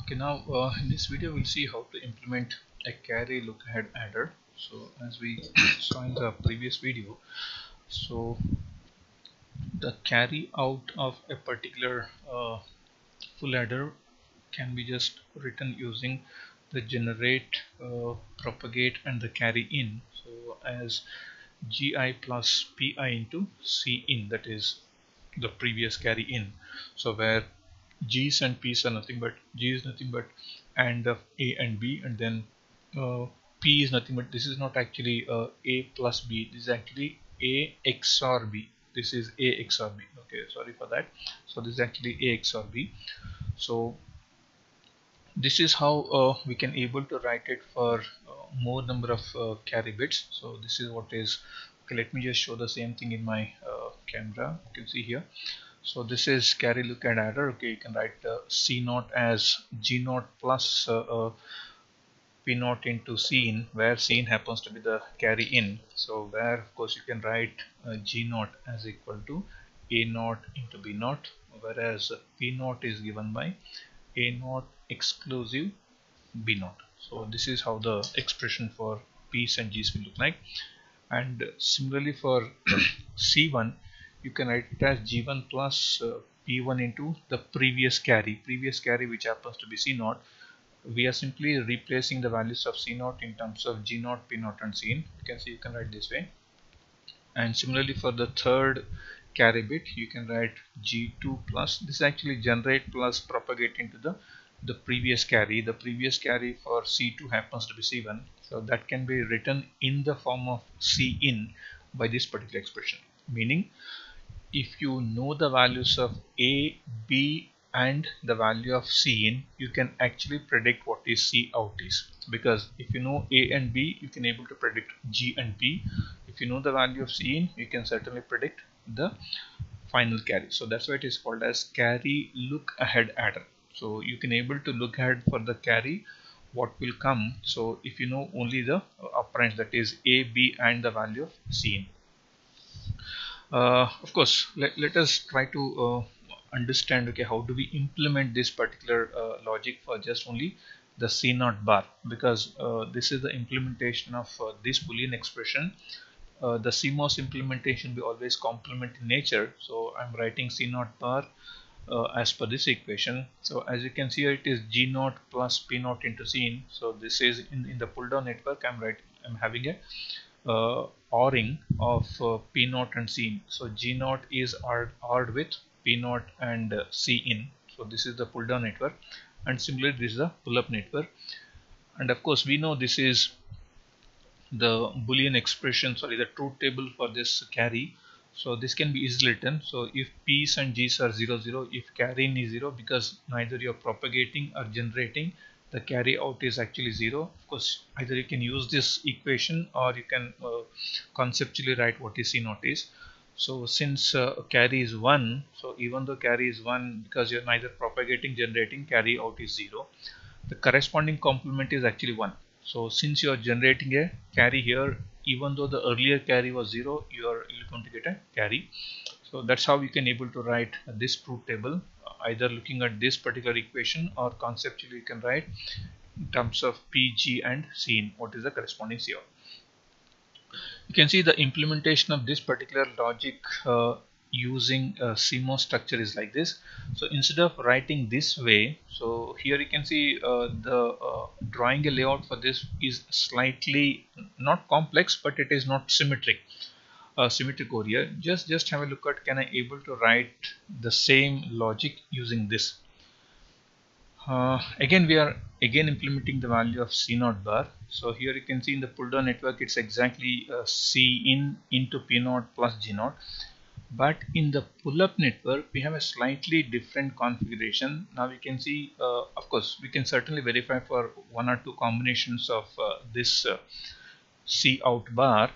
Okay, now in this video we'll see how to implement a carry look ahead adder. So as we saw in the previous video, so the carry out of a particular full adder can be just written using the generate, propagate and the carry in. So as gi plus pi into c in, that is the previous carry in. So where g's and p's are nothing but g is nothing but and of a and b, and then p is nothing but this is not actually a plus b, this is actually a XOR b. This is a XOR b. Okay, sorry for that. So this is actually a XOR b. So this is how we can able to write it for more number of carry bits. So this is what is. Okay, let me just show the same thing in my camera. You can see here. So this is carry look ahead adder. Okay, you can write C0 as G0 plus P0 into C in, where C in happens to be the carry in. So where of course you can write G0 as equal to A0 into B0, whereas P0 is given by A0 exclusive B0. So this is how the expression for P's and G's will look like. And similarly for C1, you can write it as G1 plus P1 into the previous carry which happens to be C0. We are simply replacing the values of C0 in terms of G0, P0 and C in. You can see, you can write this way. And similarly for the third carry bit, you can write G2 plus, this is actually generate plus propagate into the previous carry. The previous carry for C2 happens to be C1, so that can be written in the form of C in by this particular expression. Meaning, if you know the values of A, B and the value of C in, you can actually predict what is C out is. Because if you know A and B, you can able to predict G and P. If you know the value of C in, you can certainly predict the final carry. So that's why it is called as carry look ahead adder. So you can able to look ahead for the carry what will come. So if you know only the operands, that is A, B and the value of C in. Of course, let us try to understand, okay, how do we implement this particular logic for just only the C0 bar, because this is the implementation of this Boolean expression. The CMOS implementation will always complement in nature. So I'm writing C0 bar as per this equation. So as you can see here, it is G0 plus P0 into C in. So this is in the pull down network. I'm having a ORing of P0 and C in. So G0 is ORed with P0 and C in. So this is the pull down network, and similarly this is the pull up network. And of course we know this is the Boolean expression, sorry, the truth table for this carry. So this can be easily written. So if P's and G's are 0 0, if carry in is 0, because neither you're propagating or generating, the carry out is actually 0. Of course, either you can use this equation or you can conceptually write what is C0 is. So since carry is 1, so even though carry is 1, because you're neither propagating, generating, carry out is 0, the corresponding complement is actually 1. So since you are generating a carry here, even though the earlier carry was 0, you're going to get a carry. So that's how you can able to write this truth table, either looking at this particular equation or conceptually you can write in terms of P, G and C in, what is the corresponding C out. You can see the implementation of this particular logic using CMOS structure is like this. So instead of writing this way, so here you can see drawing a layout for this is slightly not complex, but it is not symmetric. Symmetric over here. Just have a look at, can I able to write the same logic using this. Again we are implementing the value of C0 bar. So here you can see in the pull down network it's exactly C in into P0 plus G0. But in the pull-up network, we have a slightly different configuration. Now we can see, of course, we can certainly verify for one or two combinations of this C out bar.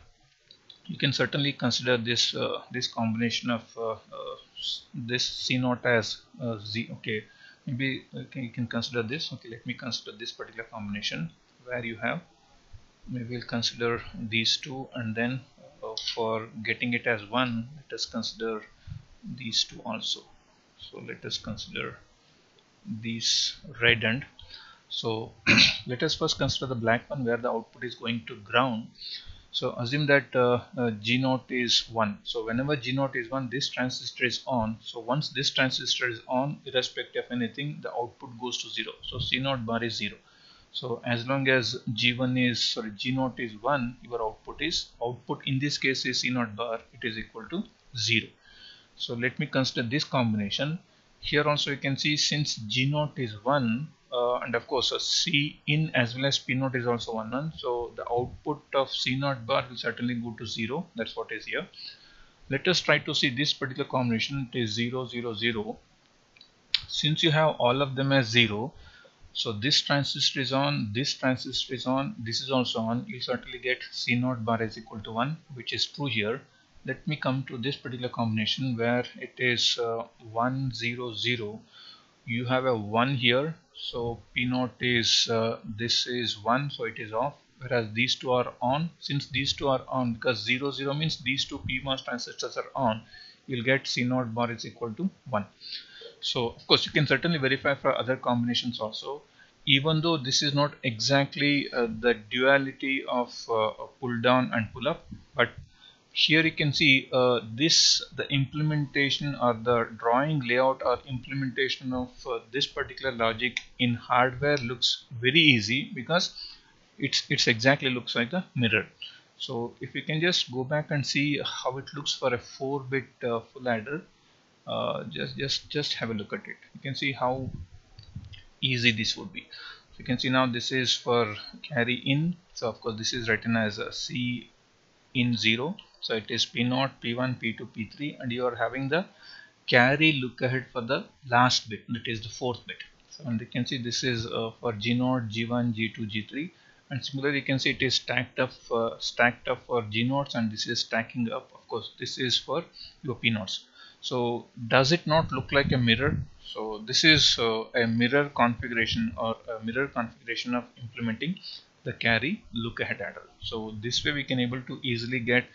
You can certainly consider this this combination of this C0 as Z. Okay, maybe you can consider this. Okay, let me consider this particular combination where you have. Maybe we'll consider these two, and then for getting it as 1, let us consider these two also. So let us consider these red and So let us first consider the black one where the output is going to ground. So assume that G0 is 1. So whenever G0 is 1, this transistor is on. So once this transistor is on, irrespective of anything, the output goes to 0. So C0 bar is 0. So as long as G0 is 1, your output in this case is C0 bar, it is equal to 0. So let me consider this combination. Here also you can see, since G0 is 1, and of course C in as well as P0 is also 1, so the output of C0 bar will certainly go to 0. That's what is here. Let us try to see this particular combination. It is 0 0 0. Since you have all of them as 0, so this transistor is on, this transistor is on, this is also on, you certainly get C0 bar is equal to 1, which is true here. Let me come to this particular combination where it is 1 0 0. You have a 1 here, so P0 is this is 1, so it is off, whereas these two are on. Since these two are on, because 0 0 means these two PMOS transistors are on, you'll get C0 bar is equal to 1. So of course you can certainly verify for other combinations also, even though this is not exactly the duality of pull down and pull up, but here you can see the implementation or the drawing layout or implementation of this particular logic in hardware looks very easy, because it's exactly looks like a mirror. So if you can just go back and see how it looks for a 4-bit full adder, just have a look at it. You can see how easy this would be. So you can see now this is for carry in. So of course this is written as a C in 0. So it is P0, P1, P2, P3, and you are having the carry look ahead for the last bit, that is the 4th bit. So and you can see this is for G0, G1, G2, G3, and similarly you can see it is stacked up for G0s, and this is stacking up. Of course this is for your P0s. So does it not look like a mirror? So this is a mirror configuration, or a mirror configuration of implementing the carry look ahead adder. So this way we can able to easily get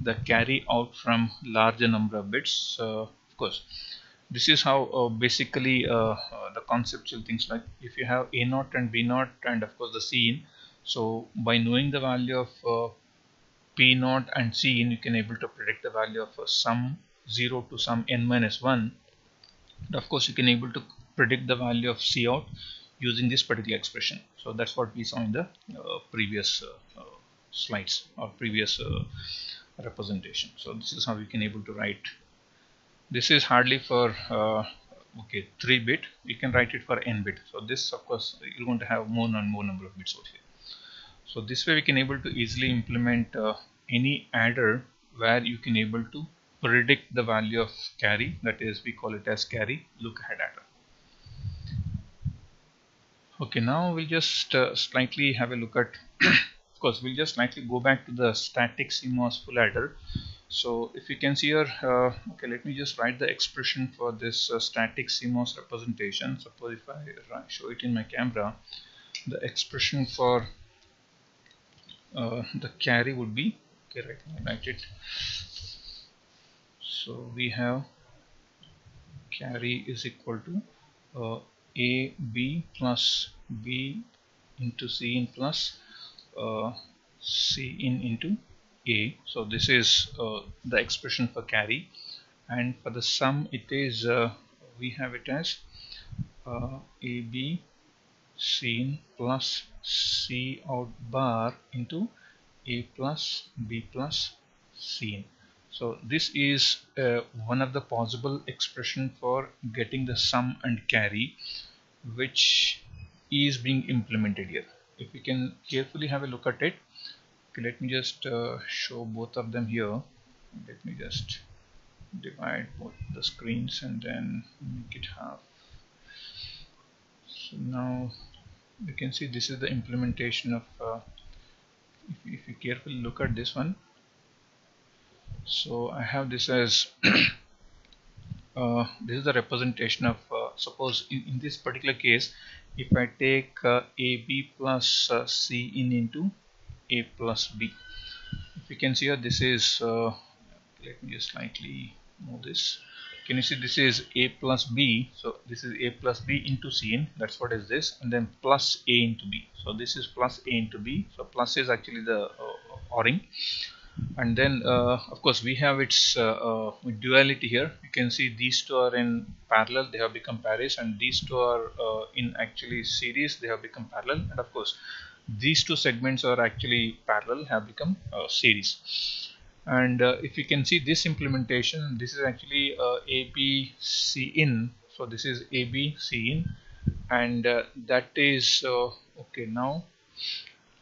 the carry out from larger number of bits. Of course this is how basically the conceptual things, like if you have A0 and B0 and of course the C in, so by knowing the value of P0 and C in, you can able to predict the value of sum 0 to sum n minus 1. And of course you can able to predict the value of C out using this particular expression. So that's what we saw in the previous slides or previous representation. So this is how we can able to write. This is hardly for 3-bit. You can write it for n-bit. So this of course you're going to have more and more number of bits over here. So this way we can able to easily implement any adder where you can able to predict the value of carry, that is we call it as carry look ahead adder. Okay, now we'll just slightly have a look at of course we'll just slightly go back to the static CMOS full adder. So if you can see here, okay, let me just write the expression for this static CMOS representation. Suppose if I show it in my camera, the expression for the carry would be, okay, right, I write it. So we have carry is equal to A B plus B into C in plus C in into A. So this is the expression for carry, and for the sum it is we have it as AB C in plus C out bar into A plus B plus C in. So this is one of the possible expression for getting the sum and carry, which is being implemented here. If we can carefully have a look at it, okay, let me just show both of them here. Let me just divide both the screens and then make it half. So now you can see this is the implementation of if you carefully look at this one. So I have this as this is the representation of suppose in this particular case, if I take AB plus C in into A plus B, if you can see here, this is let me just slightly move this. can you see this is a plus b, so this is a plus b into cin, that's what is this, and then plus a into b, so this is plus a into b, so plus is actually the ORing. And then of course we have its duality here. You can see these two are in parallel, they have become pares, and these two are in actually series, they have become parallel, and of course these two segments are actually parallel, have become series. And if you can see this implementation, this is actually ABC in, so this is ABC in, and that is okay. Now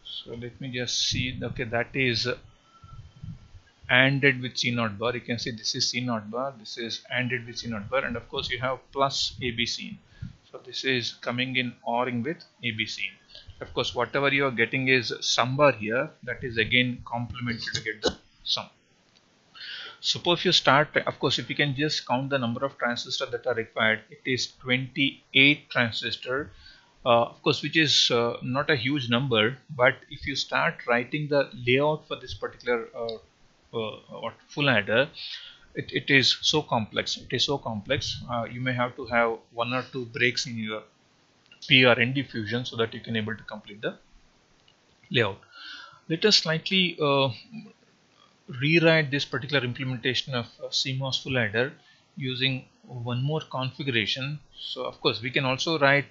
so let me just see, okay, that is ANDed with C naught bar. You can see this is C naught bar, this is ANDed with C naught bar, and of course you have plus ABC in, so this is coming in ORing with ABC in. Of course whatever you are getting is sum bar here, that is again complemented to get the sum. Suppose you start, of course if you can just count the number of transistors that are required, it is 28 transistor, of course, which is not a huge number, but if you start writing the layout for this particular full adder, it is so complex, you may have to have 1 or 2 breaks in your P or N diffusion so that you can able to complete the layout. Let us slightly rewrite this particular implementation of CMOS full adder using one more configuration. So of course we can also write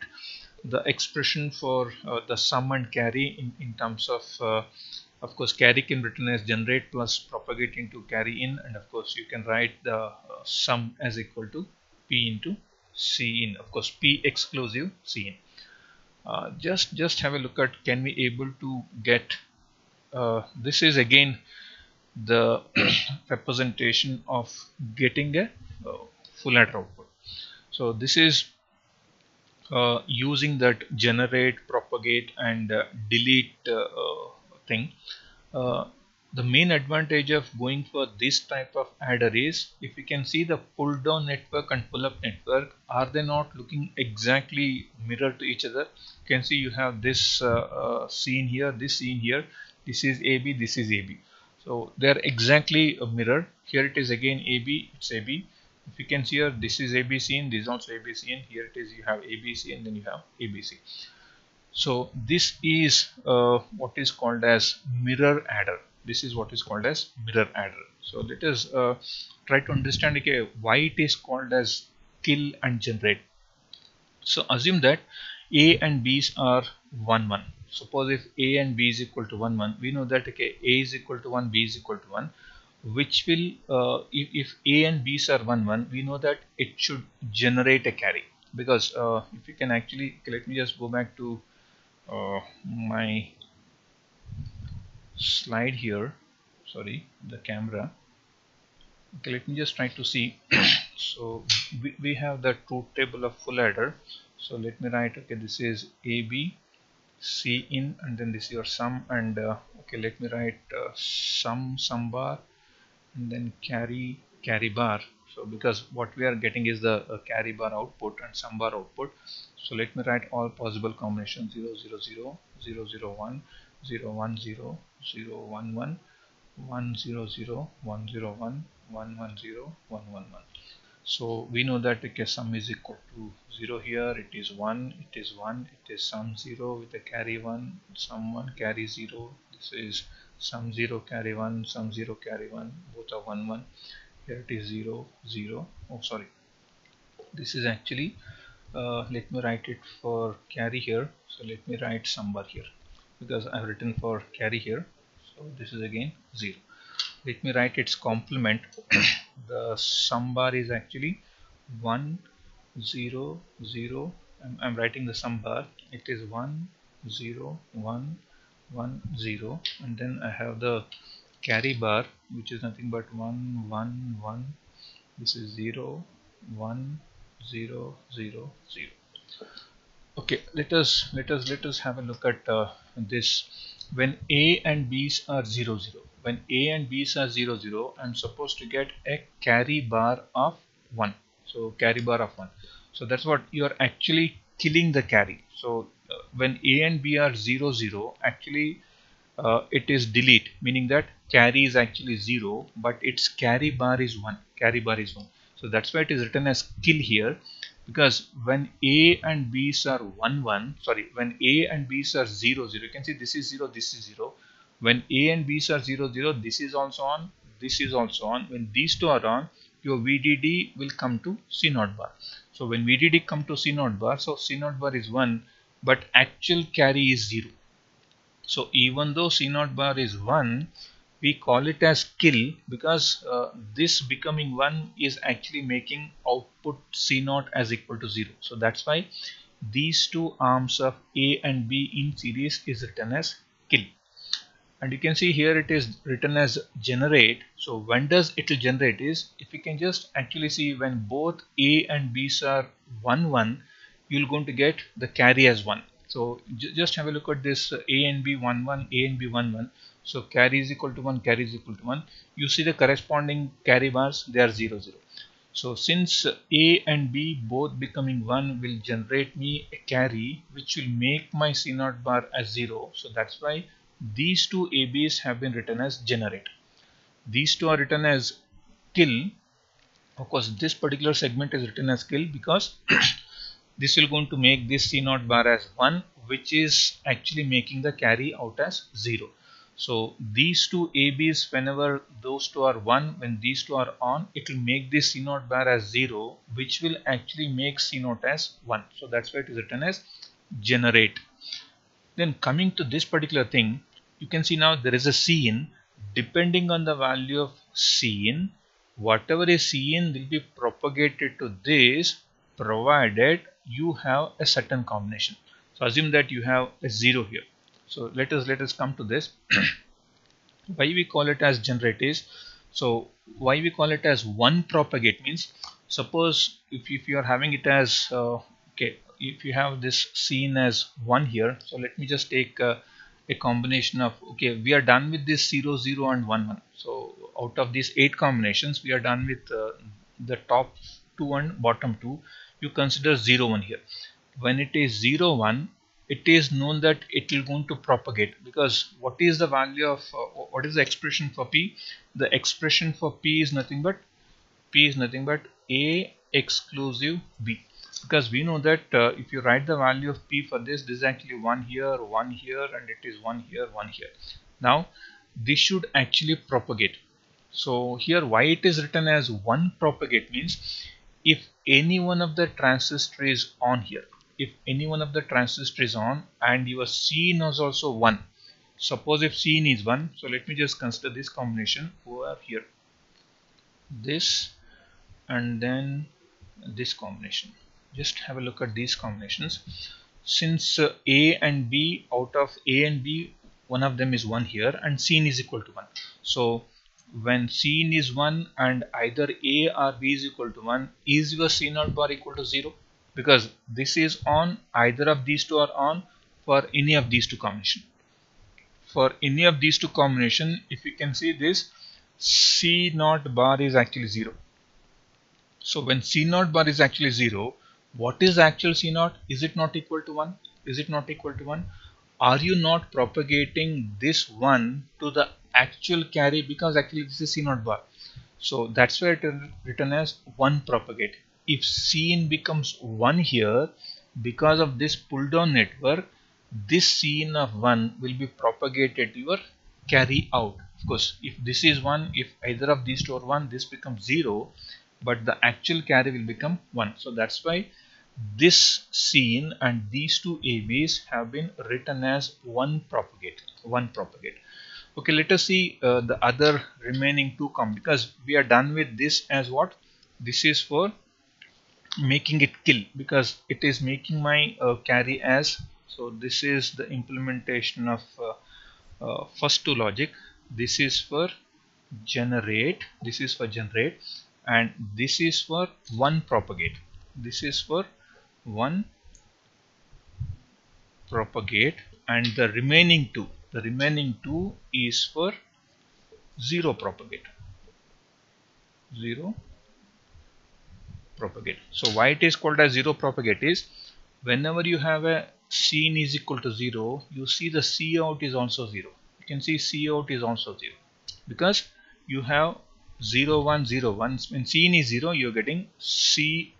the expression for the sum and carry in terms of course carry can be written as generate plus propagate into carry in, and of course you can write the sum as equal to P into C in, of course P exclusive C in. Just have a look at, can we able to get this is again the representation of getting a full adder output. So this is using that generate, propagate and delete thing. The main advantage of going for this type of adder is, if you can see the pull down network and pull up network, are they not looking exactly mirror to each other? You can see you have this scene here, this scene here, this is AB, this is AB. So they are exactly a mirror. Here it is again AB, it's AB. If you can see here, this is ABC and this is also ABC, and here it is you have ABC and then you have ABC. So this is what is called as mirror adder. This is what is called as mirror adder. So let us try to understand, okay, why it is called as kill and generate. So assume that A and B's are 1 1. Suppose if A and B is equal to 1 1, we know that, okay, A is equal to 1, B is equal to 1, which will if A and B's are 1 1, we know that it should generate a carry, because if you can actually, okay, let me just go back to my slide here, sorry, the camera. Okay, let me just try to see. So we have the truth table of full adder. So let me write, okay, this is AB, C in, and then this is your sum, and okay, let me write sum bar, and then carry bar. So because what we are getting is the carry bar output and sum bar output. So let me write all possible combinations: 0 0 0 0 0 1 0 1 0 0 1 1 1 0 0 1 0 1 1 1 0 1 1 1. So we know that, okay, sum is equal to 0 here, it is 1, it is 1, it is sum 0 with a carry 1, sum 1 carry 0, this is sum 0 carry 1, sum 0 carry 1, both are 1 1, here it is 0 0, oh sorry, this is actually let me write it for carry here. So let me write sum bar here, because I have written for carry here, so this is again 0. Let me write its complement. The sum bar is actually 1 0 0. I'm writing the sum bar. It is 1 0 1 1 0, and then I have the carry bar, which is nothing but 1 1 1. This is 0 1 0 0 0. Okay, let us have a look at this. When A and B's are 0 0, when A and B's are 0 0, I'm supposed to get a carry bar of 1. So carry bar of 1. So that's what you are actually killing the carry. So when A and B are 0 0, actually it is delete, meaning that carry is actually 0, but its carry bar is 1. Carry bar is 1. So that's why it is written as kill here, because when A and B's are 1 1, sorry, when A and B's are 0 0, you can see this is 0, this is 0. When A and B's are 0 0, this is also on, this is also on. When these two are on, your VDD will come to C naught bar. So when VDD come to C naught bar, so C naught bar is 1, but actual carry is 0. So even though C naught bar is 1, we call it as kill, because this becoming 1 is actually making output C naught as equal to 0. So that's why these two arms of A and B in series is written as kill. And you can see here it is written as generate. So when does it will generate is, if you can just actually see, when both A and B's are 1 1, you're going to get the carry as 1. So just have a look at this, A and B 1 1, A and B 1 1. So carry is equal to 1, carry is equal to 1. You see the corresponding carry bars, they are 0 0. So since A and B both becoming 1 will generate me a carry which will make my C naught bar as 0. So that's why these two ABs have been written as generate. These two are written as kill. Of course, this particular segment is written as kill because this will going to make this C naught bar as 1, which is actually making the carry out as 0. So these two ABs, whenever those two are 1, when these two are on, it will make this C naught bar as 0, which will actually make C naught as 1. So that's why it is written as generate. Then coming to this particular thing, you can see now there is a Cin. Depending on the value of Cin, whatever is Cin will be propagated to this, provided you have a certain combination. So assume that you have a 0 here. So let us come to this. Why we call it as generate is, so why we call it as one propagate means, suppose if you are having it as okay, if you have this Cin as 1 here, so let me just take a combination of, okay, we are done with this 0 0 and 1 1. So out of these 8 combinations, we are done with the top 2 and bottom 2. You consider 0 1 here. When it is 0 1, it is known that it will going to propagate, because what is the value of what is the expression for P? The expression for P is nothing but A exclusive B, because we know that if you write the value of P for this is actually 1 here, and it is 1 here, 1 here. Now this should actually propagate. So here why it is written as one propagate means, if any one of the transistor is on here, if any one of the transistor is on and your Cin is also 1, suppose if Cin is 1, so let me just consider this combination over here, this and then this combination. Just have a look at these combinations. Since A and B, out of A and B, one of them is 1 here and Cin is equal to 1. So when Cin is 1 and either A or B is equal to 1, is your C naught bar equal to 0? Because this is on, either of these two are on for any of these two combination. For any of these two combination, if you can see this, C naught bar is actually 0. So when C naught bar is actually 0, what is actual C naught? Is it not equal to 1? Is it not equal to 1? Are you not propagating this 1 to the actual carry, because actually this is C naught bar? So that's why it is written as one propagate. If Cin becomes 1 here, because of this pull down network, this Cin of 1 will be propagated to your carry out. Of course, if this is 1, if either of these two are 1, this becomes 0, but the actual carry will become 1. So that's why this Cin and these two ABs have been written as one propagate. Okay, let us see the other remaining two because we are done with this as what? This is for making it kill, because it is making my carry as, so this is the implementation of first two logic. This is for generate, and this is for one propagate. This is for one propagate, and the remaining two is for zero propagate. So why it is called as zero propagate is, whenever you have a Cin is equal to 0, you see the C out is also 0. You can see C out is also 0, because you have 0 1 0 1, when C in is 0, you're getting C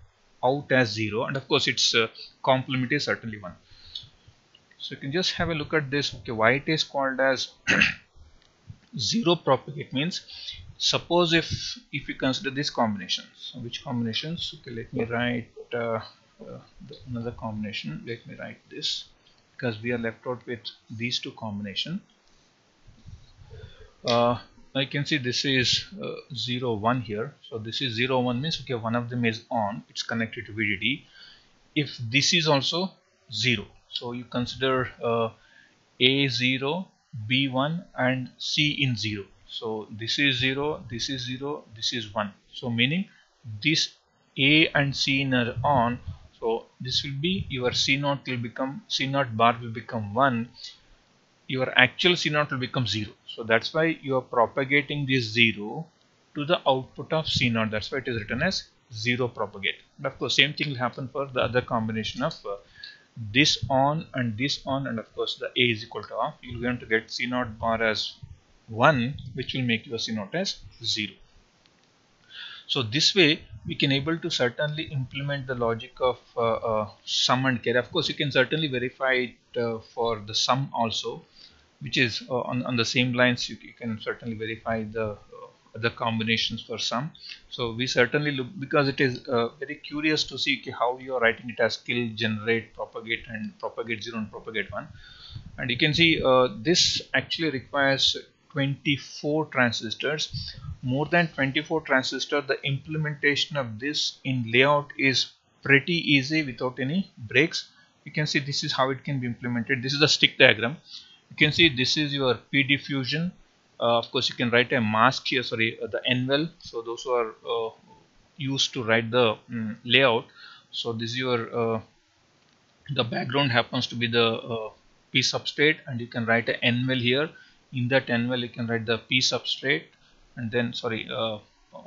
out as 0, and of course its complement is certainly 1. So you can just have a look at this. Okay, why it is called as zero propagate means, suppose if we consider these combinations. So which combinations? Okay, let me write another combination. Let me write this, because we are left out with these two combinations. I can see this is 0 1 here. So this is 0 1 means, okay, one of them is on, it's connected to VDD. If this is also 0, so you consider A0, B1 and C in 0. So this is 0, this is 0, this is 1. So meaning this A and C in are on. So this will be your C0 will become, C0 bar will become 1. Your actual C0 will become 0. So that's why you are propagating this 0 to the output of C0. That's why it is written as 0 propagate. And of course same thing will happen for the other combination of this on and this on, and of course the A is equal to off. You're going to get C0 bar as 1, which will make your C0 as 0. So this way we can able to certainly implement the logic of sum and carry. Of course you can certainly verify it for the sum also, which is on the same lines. You can certainly verify the combinations for sum. So we certainly look, because it is very curious to see how you are writing it as kill, generate, propagate, and propagate 0 and propagate 1. And you can see this actually requires 24 transistors. More than 24 transistors. The implementation of this in layout is pretty easy without any breaks. You can see this is how it can be implemented. This is the stick diagram. You can see this is your P diffusion. Of course you can write a mask here, sorry, the NVEL. So those who are used to write the layout. So this is your the background happens to be the P substrate, and you can write a NVEL here. In that NVEL you can write the P substrate, and then sorry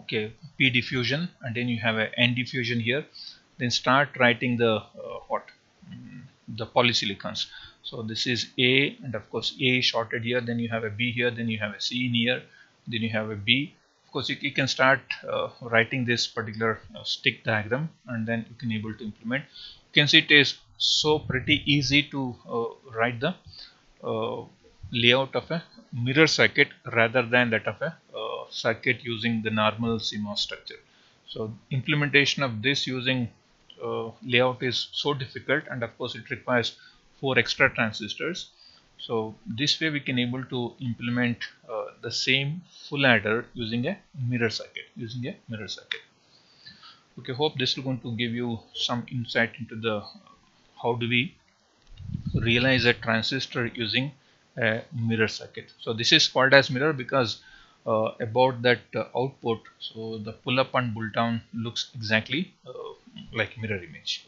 okay, P diffusion, and then you have a N diffusion here. Then start writing the the polysilicons. So this is A, and of course A is shorted here, then you have a B here, then you have a C in here, then you have a B. Of course you can start writing this particular stick diagram, and then you can able to implement. You can see it is so pretty easy to write the layout of a mirror circuit rather than that of a circuit using the normal CMOS structure. So implementation of this using layout is so difficult, and of course it requires 4 extra transistors. So this way we can able to implement the same full adder using a mirror circuit. Okay, hope this is going to give you some insight into the how do we realize a transistor using a mirror circuit. So this is called as mirror because about that output, so the pull up and pull down looks exactly like mirror image.